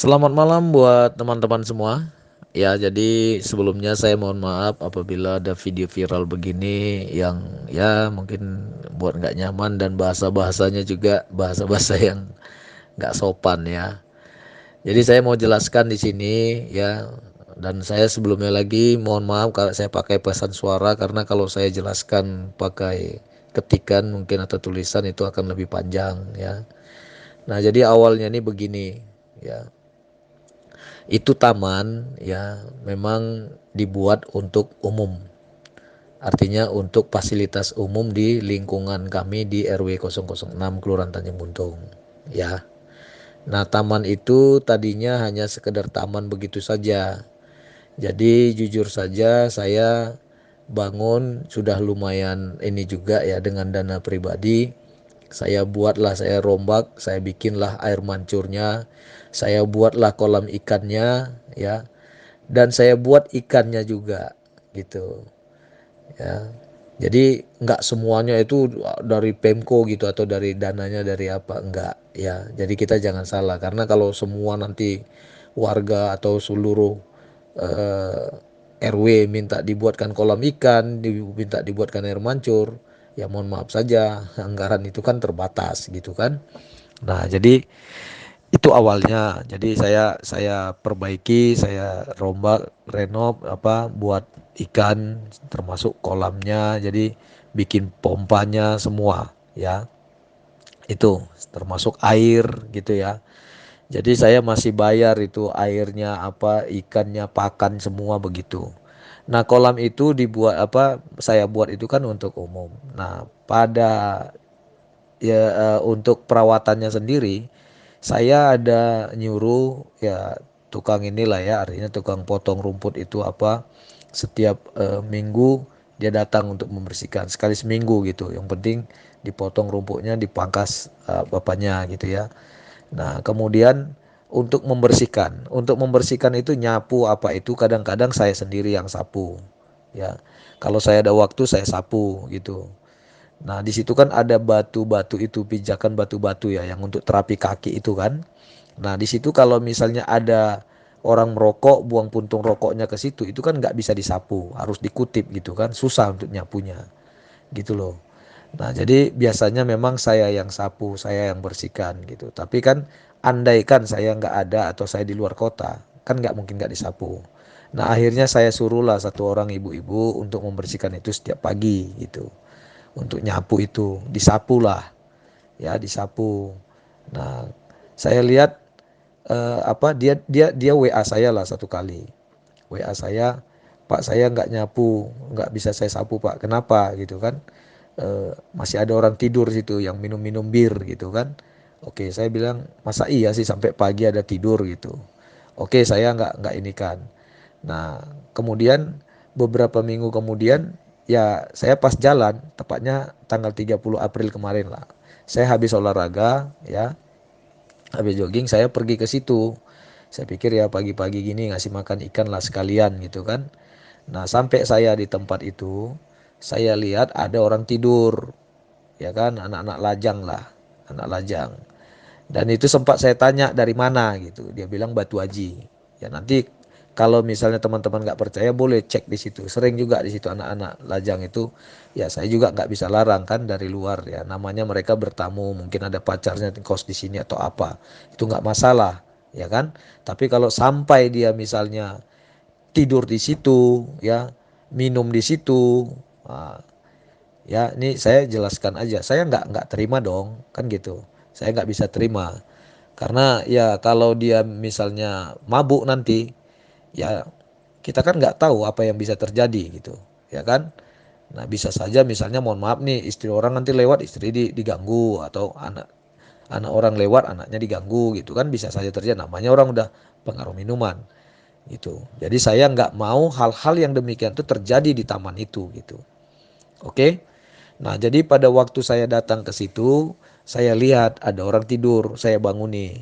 Selamat malam buat teman-teman semua. Ya, jadi sebelumnya saya mohon maaf apabila ada video viral begini yang ya mungkin buat nggak nyaman dan bahasa-bahasanya juga bahasa-bahasa yang nggak sopan ya. Jadi saya mau jelaskan di sini ya, dan saya sebelumnya lagi mohon maaf kalau saya pakai pesan suara karena kalau saya jelaskan pakai ketikan mungkin atau tulisan itu akan lebih panjang ya. Nah, jadi awalnya ini begini ya. Itu taman ya memang dibuat untuk umum. Artinya untuk fasilitas umum di lingkungan kami di RW 006 Kelurahan Tanjung Buntung. Ya. Nah, taman itu tadinya hanya sekedar taman begitu saja. Jadi jujur saja saya bangun sudah lumayan ini juga ya dengan dana pribadi. Saya buatlah, saya rombak, saya bikinlah air mancurnya, saya buatlah kolam ikannya ya, dan saya buat ikannya juga gitu ya. Jadi nggak semuanya itu dari Pemko gitu atau dari dananya dari apa, enggak ya. Jadi kita jangan salah karena kalau semua nanti warga atau seluruh eh, RW minta dibuatkan kolam ikan, minta dibuatkan air mancur, ya mohon maaf saja anggaran itu kan terbatas gitu kan. Nah, jadi itu awalnya. Jadi saya perbaiki, saya rombak, renov apa buat ikan termasuk kolamnya. Jadi bikin pompanya semua ya. Itu termasuk air gitu ya. Jadi saya masih bayar itu airnya apa, ikannya, pakan semua begitu. Nah, kolam itu dibuat apa? Saya buat itu kan untuk umum. Nah, pada ya untuk perawatannya sendiri saya ada nyuruh ya tukang inilah ya, artinya tukang potong rumput itu apa setiap minggu dia datang untuk membersihkan sekali seminggu gitu. Yang penting dipotong rumputnya, dipangkas bapaknya gitu ya. Nah, kemudian untuk membersihkan itu nyapu apa itu kadang-kadang saya sendiri yang sapu ya. Kalau saya ada waktu saya sapu gitu. Nah, di situ kan ada batu-batu itu, pijakan batu-batu ya, yang untuk terapi kaki itu kan. Nah, di situ kalau misalnya ada orang merokok, buang puntung rokoknya ke situ, itu kan nggak bisa disapu, harus dikutip gitu kan, susah untuk nyapunya, gitu loh. Nah, jadi biasanya memang saya yang sapu, saya yang bersihkan gitu. Tapi kan andaikan saya nggak ada atau saya di luar kota, kan nggak mungkin nggak disapu. Nah, akhirnya saya suruhlah satu orang ibu-ibu untuk membersihkan itu setiap pagi gitu, untuk nyapu itu disapu lah ya, disapu. Nah, saya lihat apa dia WA saya lah satu kali, WA saya, Pak saya nggak nyapu, nggak bisa saya sapu Pak, kenapa gitu kan. Masih ada orang tidur situ yang minum-minum bir gitu kan. Oke, saya bilang masa iya sih sampai pagi ada tidur gitu. Oke, saya nggak ini kan. Nah, kemudian beberapa minggu kemudian ya saya pas jalan, tepatnya tanggal 30 April kemarin lah. Saya habis olahraga ya, habis jogging saya pergi ke situ. Saya pikir ya pagi-pagi gini ngasih makan ikan lah sekalian gitu kan. Nah, sampai saya di tempat itu, saya lihat ada orang tidur, ya kan, anak-anak lajang lah, anak lajang. Dan itu sempat saya tanya dari mana gitu. Dia bilang Batu Aji. Ya nanti kalau misalnya teman-teman nggak percaya boleh cek di situ. Sering juga di situ anak-anak lajang itu. Ya saya juga nggak bisa larang kan dari luar ya. Namanya mereka bertamu, mungkin ada pacarnya kos di sini atau apa. Itu nggak masalah, ya kan. Tapi kalau sampai dia misalnya tidur di situ, ya minum di situ, nah, ya ini saya jelaskan aja. Saya nggak terima dong, kan gitu. Saya nggak bisa terima. Karena ya kalau dia misalnya mabuk nanti, ya kita kan nggak tahu apa yang bisa terjadi gitu, ya kan. Nah bisa saja misalnya mohon maaf nih istri orang nanti lewat istri diganggu atau anak anak orang lewat anaknya diganggu gitu kan bisa saja terjadi. Namanya orang udah pengaruh minuman gitu. Jadi saya nggak mau hal-hal yang demikian itu terjadi di taman itu gitu. Oke. Nah, jadi pada waktu saya datang ke situ, saya lihat ada orang tidur, saya banguni.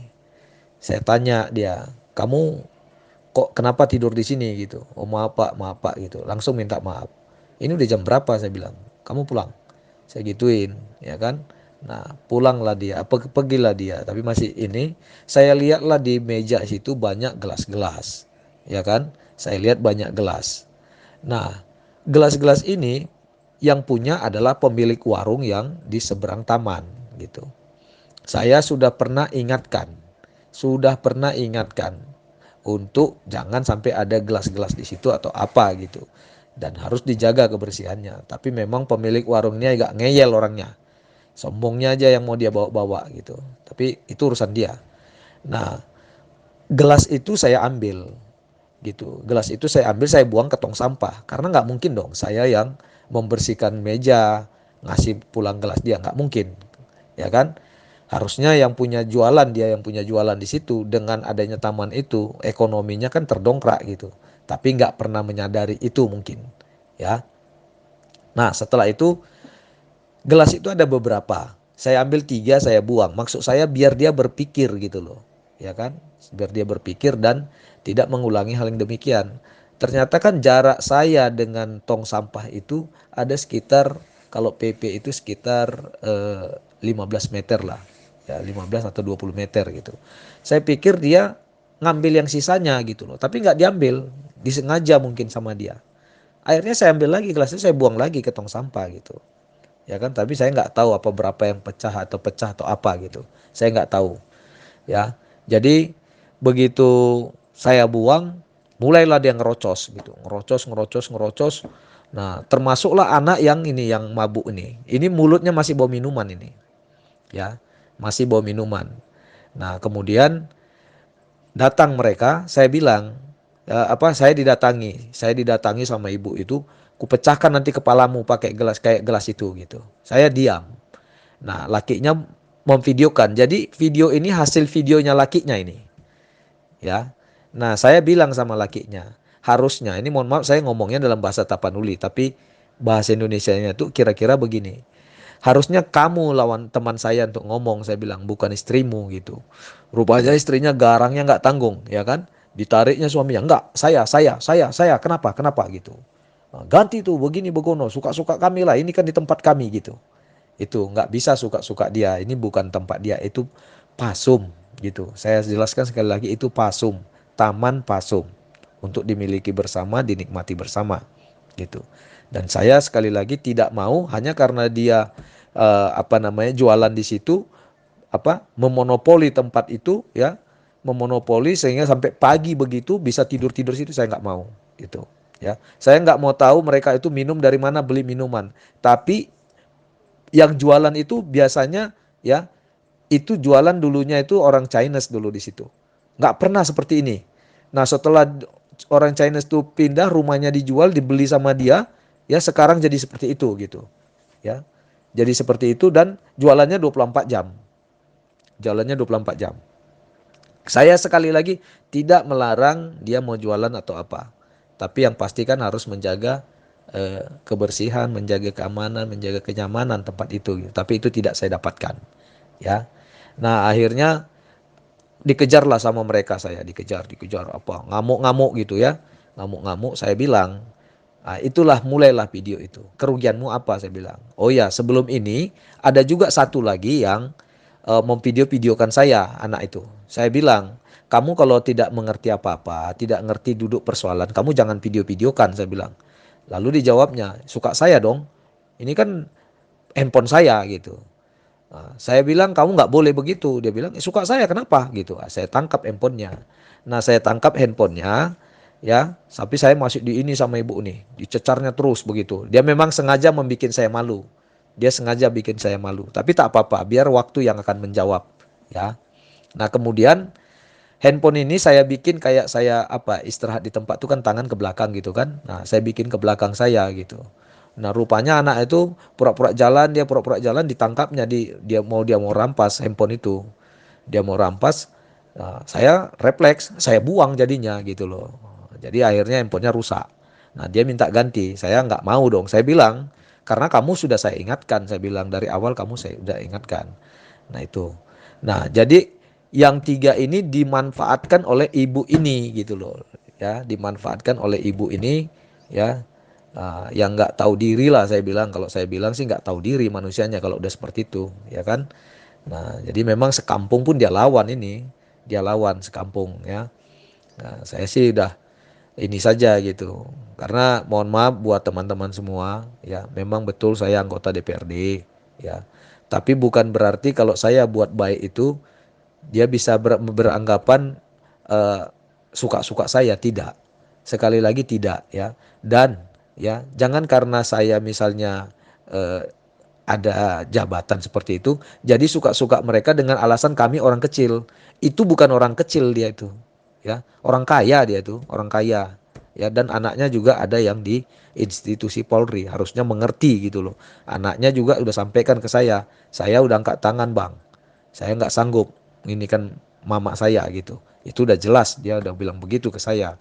Saya tanya dia, "Kamu kok kenapa tidur di sini?" gitu. "Oh, maaf Pak," gitu. Langsung minta maaf. "Ini udah jam berapa?" saya bilang. "Kamu pulang." Saya gituin, ya kan? Nah, pulanglah dia, pergilah dia, tapi masih ini, saya lihatlah di meja situ banyak gelas-gelas, ya kan? Saya lihat banyak gelas. Nah, gelas-gelas ini yang punya adalah pemilik warung yang di seberang taman, gitu. Saya sudah pernah ingatkan untuk jangan sampai ada gelas-gelas di situ atau apa gitu. Dan harus dijaga kebersihannya. Tapi memang pemilik warungnya agak ngeyel orangnya. Sombongnya aja yang mau dia bawa-bawa gitu. Tapi itu urusan dia. Nah, gelas itu saya ambil gitu. Gelas itu saya ambil, saya buang ke tong sampah. Karena nggak mungkin dong saya yang membersihkan meja, ngasih pulang gelas dia, nggak mungkin. Ya kan? Harusnya yang punya jualan, dia yang punya jualan di situ. Dengan adanya taman itu, ekonominya kan terdongkrak gitu. Tapi nggak pernah menyadari itu mungkin. Ya. Nah, setelah itu gelas itu ada beberapa. Saya ambil 3, saya buang. Maksud saya biar dia berpikir gitu loh. Ya kan? Biar dia berpikir dan tidak mengulangi hal yang demikian. Ternyata kan jarak saya dengan tong sampah itu ada sekitar, kalau PP itu sekitar 15 meter lah. Ya 15 atau 20 meter gitu. Saya pikir dia ngambil yang sisanya gitu loh. Tapi nggak diambil. Disengaja mungkin sama dia. Akhirnya saya ambil lagi gelasnya, saya buang lagi ke tong sampah gitu. Ya kan, tapi saya nggak tahu apa berapa yang pecah atau apa gitu, saya nggak tahu ya. Jadi begitu saya buang, mulailah dia ngerocos gitu, ngerocos ngerocos ngerocos. Nah, termasuklah anak yang ini, yang mabuk ini mulutnya masih bawa minuman ini ya, masih bawa minuman. Nah, kemudian datang mereka, saya bilang, saya didatangi sama ibu itu, kupecahkan nanti kepalamu pakai gelas kayak gelas itu gitu. Saya diam. Nah, lakinya memvideokan. Jadi video ini hasil videonya lakinya ini, ya. Nah, saya bilang sama lakinya, harusnya ini, mohon maaf saya ngomongnya dalam bahasa Tapanuli, tapi bahasa Indonesianya tuh kira-kira begini. Harusnya kamu lawan teman saya untuk ngomong, saya bilang, bukan istrimu gitu. Rupanya istrinya garangnya nggak tanggung, ya kan? Ditariknya suaminya, enggak, saya, kenapa gitu. Nah, ganti tuh, begini begono, suka-suka kami lah, ini kan di tempat kami gitu. Itu nggak bisa suka-suka dia, ini bukan tempat dia, itu pasum gitu. Saya jelaskan sekali lagi, itu pasum, taman pasum, untuk dimiliki bersama, dinikmati bersama gitu. Dan saya sekali lagi tidak mau hanya karena dia jualan di situ, memonopoli tempat itu ya, memonopoli sehingga sampai pagi begitu bisa tidur-tidur situ, saya nggak mau gitu ya. Saya nggak mau tahu mereka itu minum dari mana, beli minuman, tapi yang jualan itu biasanya ya, itu jualan dulunya itu orang Chinese dulu di situ. Nggak pernah seperti ini. Nah, setelah orang Chinese itu pindah, rumahnya dijual, dibeli sama dia, ya sekarang jadi seperti itu gitu. Ya. Jadi seperti itu, dan jualannya 24 jam. Jualannya 24 jam. Saya sekali lagi tidak melarang dia mau jualan atau apa. Tapi yang pasti kan harus menjaga kebersihan, menjaga keamanan, menjaga kenyamanan tempat itu. Tapi itu tidak saya dapatkan. Ya. Nah, akhirnya dikejarlah sama mereka, saya dikejar apa, ngamuk-ngamuk gitu ya. Ngamuk-ngamuk, saya bilang, nah, itulah mulailah video itu. Kerugianmu apa, saya bilang. Oh ya, sebelum ini ada juga satu lagi yang memvideo-videokan saya, anak itu. Saya bilang, kamu kalau tidak mengerti apa-apa, tidak ngerti duduk persoalan, kamu jangan video-videokan, saya bilang. Lalu dijawabnya, suka saya dong. Ini kan handphone saya gitu. Nah, saya bilang, kamu nggak boleh begitu. Dia bilang, suka saya, kenapa gitu. Nah, saya tangkap handphonenya. Nah, saya tangkap handphonenya ya, tapi saya masih di ini sama ibu nih, dicecarnya terus begitu. Dia memang sengaja membuat saya malu. Dia sengaja bikin saya malu. Tapi tak apa-apa, biar waktu yang akan menjawab ya. Nah, kemudian handphone ini saya bikin kayak saya istirahat di tempat itu kan, tangan ke belakang gitu kan. Nah, saya bikin ke belakang saya gitu. Nah, rupanya anak itu pura-pura jalan, ditangkapnya, dia mau rampas handphone itu. Dia mau rampas. Nah, saya refleks, saya buang jadinya gitu loh. Jadi akhirnya handphonenya rusak. Nah, dia minta ganti. Saya nggak mau dong. Saya bilang, karena kamu sudah saya ingatkan. Saya bilang dari awal, kamu saya udah ingatkan. Nah, itu. Nah, jadi yang 3 ini dimanfaatkan oleh ibu ini gitu loh. Ya, dimanfaatkan oleh ibu ini ya. Yang nggak tahu diri lah saya bilang. Kalau saya bilang sih nggak tahu diri manusianya kalau udah seperti itu, ya kan. Nah, jadi memang sekampung pun dia lawan ini, dia lawan sekampung ya. Nah, saya sih udah ini saja gitu. Karena mohon maaf buat teman-teman semua, ya memang betul saya anggota DPRD, ya. Tapi bukan berarti kalau saya buat baik itu dia bisa beranggapan eh, suka-suka saya, tidak. Sekali lagi tidak ya. Dan ya jangan karena saya misalnya eh, ada jabatan seperti itu, jadi suka-suka mereka dengan alasan kami orang kecil. Itu bukan orang kecil dia itu, ya. Orang kaya dia itu, orang kaya. Ya, dan anaknya juga ada yang di institusi Polri, harusnya mengerti gitu loh. Anaknya juga udah sampaikan ke saya udah angkat tangan bang, saya nggak sanggup, ini kan mama saya gitu. Itu udah jelas dia udah bilang begitu ke saya.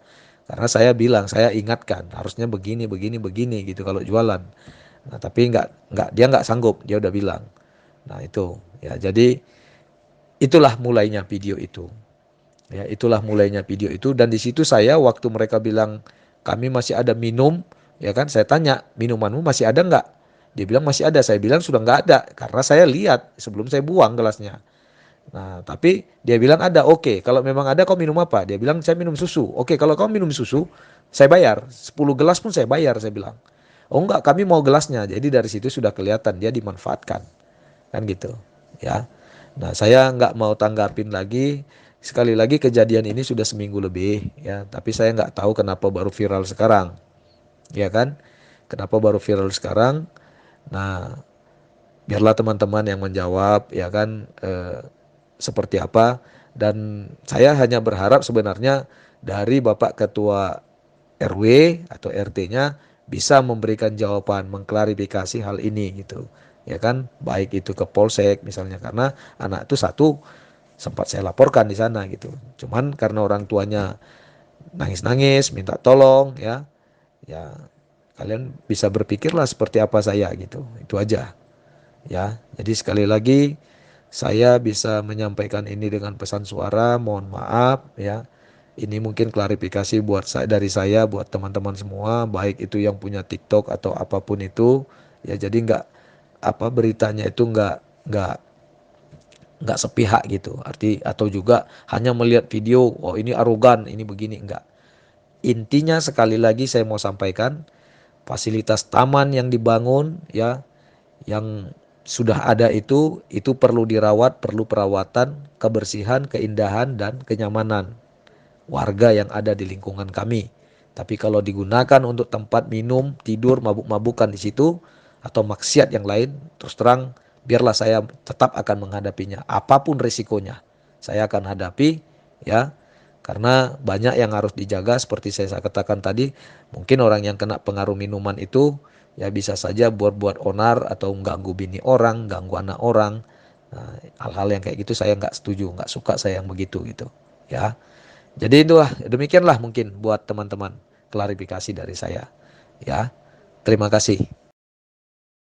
Karena saya bilang, saya ingatkan harusnya begini, begini, begini gitu kalau jualan. Nah, tapi nggak dia nggak sanggup, dia udah bilang. Nah, itu ya. Jadi itulah mulainya video itu. Ya, itulah mulainya video itu dan di situ saya waktu mereka bilang kami masih ada minum, ya kan? Saya tanya, "Minumanmu masih ada nggak?" Dia bilang masih ada. Saya bilang sudah nggak ada karena saya lihat sebelum saya buang gelasnya. Nah, tapi dia bilang ada. Oke, kalau memang ada kau minum apa? Dia bilang saya minum susu. Oke, kalau kau minum susu, saya bayar. 10 gelas pun saya bayar, saya bilang. Oh enggak, kami mau gelasnya. Jadi dari situ sudah kelihatan dia dimanfaatkan. Kan gitu. Ya. Nah, saya nggak mau tanggapin lagi. Sekali lagi kejadian ini sudah seminggu lebih ya, tapi saya nggak tahu kenapa baru viral sekarang. Ya kan? Kenapa baru viral sekarang? Nah, biarlah teman-teman yang menjawab ya kan seperti apa, dan saya hanya berharap sebenarnya dari Bapak Ketua RW atau RT-nya bisa memberikan jawaban, mengklarifikasi hal ini gitu. Ya kan, baik itu ke Polsek misalnya karena anak itu satu sempat saya laporkan di sana gitu. Cuman karena orang tuanya nangis-nangis minta tolong ya, ya kalian bisa berpikirlah seperti apa saya gitu. Itu aja. Ya, jadi sekali lagi saya bisa menyampaikan ini dengan pesan suara, mohon maaf ya. Ini mungkin klarifikasi buat saya dari saya buat teman-teman semua, baik itu yang punya TikTok atau apapun itu, ya jadi nggak apa beritanya itu nggak nggak sepihak gitu. Arti atau juga hanya melihat video, oh ini arogan, ini begini enggak. Intinya sekali lagi saya mau sampaikan, fasilitas taman yang dibangun ya yang sudah ada itu perlu dirawat, perlu perawatan, kebersihan, keindahan dan kenyamanan warga yang ada di lingkungan kami. Tapi kalau digunakan untuk tempat minum, tidur, mabuk-mabukan di situ atau maksiat yang lain, terus terang biarlah saya tetap akan menghadapinya. Apapun risikonya, saya akan hadapi ya. Karena banyak yang harus dijaga seperti saya katakan tadi, mungkin orang yang kena pengaruh minuman itu ya bisa saja buat-buat onar atau ganggu bini orang, ganggu anak orang. Nah, hal-hal yang kayak gitu saya nggak setuju, nggak suka saya yang begitu gitu. Ya, jadi itulah demikianlah mungkin buat teman-teman klarifikasi dari saya. Ya, terima kasih.